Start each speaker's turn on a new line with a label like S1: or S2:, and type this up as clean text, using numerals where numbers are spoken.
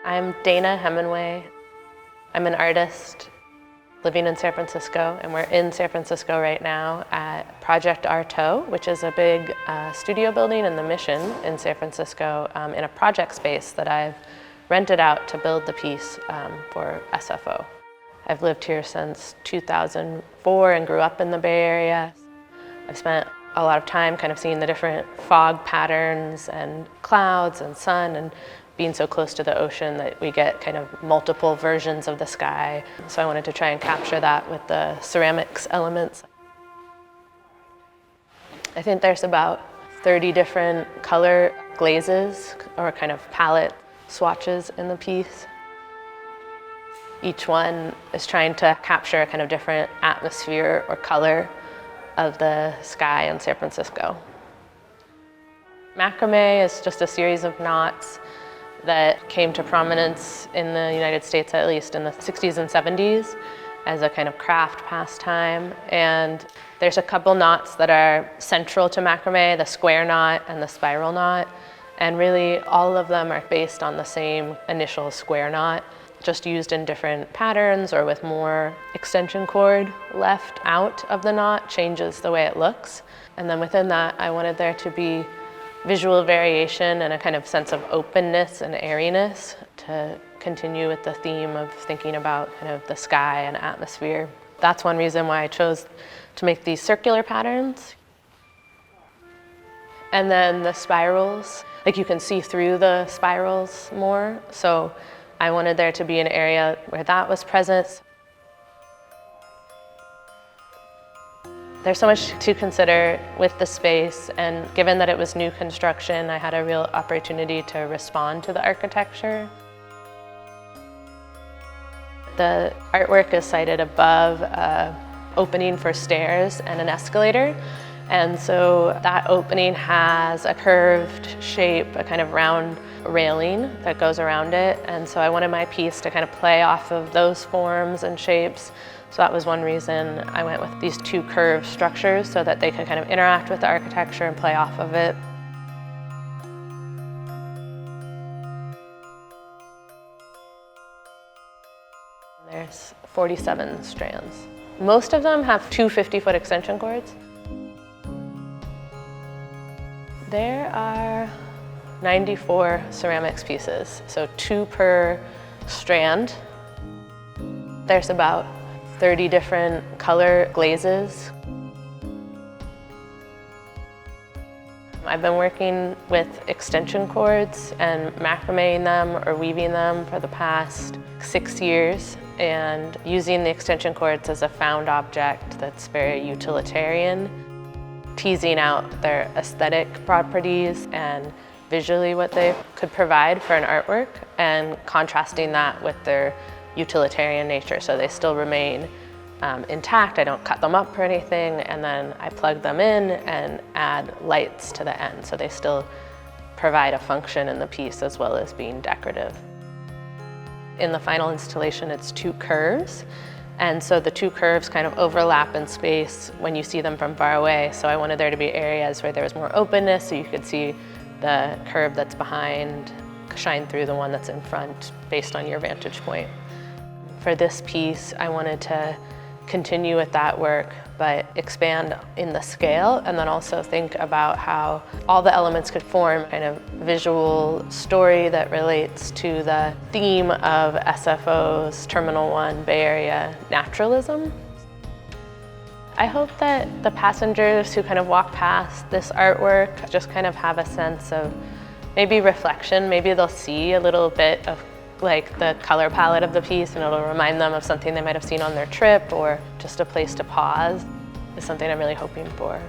S1: I'm Dana Hemenway. I'm an artist living in San Francisco, and we're in San Francisco right now at Project Artaud, which is a big studio building in the Mission in San Francisco in a project space that I've rented out to build the piece for SFO. I've lived here since 2004 and grew up in the Bay Area. I've spent a lot of time kind of seeing the different fog patterns and clouds and sun, and being so close to the ocean that we get kind of multiple versions of the sky. So I wanted to try and capture that with the ceramics elements. I think there's about 30 different color glazes or kind of palette swatches in the piece. Each one is trying to capture a kind of different atmosphere or color of the sky in San Francisco. Macramé is just a series of knots that came to prominence in the United States, at least in the 60s and 70s, as a kind of craft pastime. And there's a couple knots that are central to macramé, the square knot and the spiral knot. And really all of them are based on the same initial square knot, just used in different patterns or with more extension cord left out of the knot changes the way it looks. And then within that, I wanted there to be visual variation and a kind of sense of openness and airiness to continue with the theme of thinking about kind of the sky and atmosphere. That's one reason why I chose to make these circular patterns. And then the spirals, like you can see through the spirals more. So I wanted there to be an area where that was present. There's so much to consider with the space, and given that it was new construction, I had a real opportunity to respond to the architecture. The artwork is sited above an opening for stairs and an escalator, and so that opening has a curved shape, a kind of round railing that goes around it, and so I wanted my piece to kind of play off of those forms and shapes. So that was one reason I went with these two curved structures, so that they could kind of interact with the architecture and play off of it. There's 47 strands. Most of them have two 50-foot extension cords. There are 94 ceramics pieces, so 2 per strand. There's about 30 different color glazes. I've been working with extension cords and macraméing them or weaving them for the past 6 years, and using the extension cords as a found object that's very utilitarian, teasing out their aesthetic properties and visually what they could provide for an artwork, and contrasting that with their utilitarian nature, so they still remain intact. I don't cut them up or anything, and then I plug them in and add lights to the end, so they still provide a function in the piece as well as being decorative. In the final installation, it's 2 curves, and so the 2 curves kind of overlap in space when you see them from far away, so I wanted there to be areas where there was more openness, so you could see the curve that's behind shine through the one that's in front based on your vantage point. For this piece, I wanted to continue with that work, but expand in the scale, and then also think about how all the elements could form kind of visual story that relates to the theme of SFO's Terminal 1 Bay Area naturalism. I hope that the passengers who kind of walk past this artwork just kind of have a sense of maybe reflection. Maybe they'll see a little bit of like the color palette of the piece, and it'll remind them of something they might have seen on their trip, or just a place to pause is something I'm really hoping for.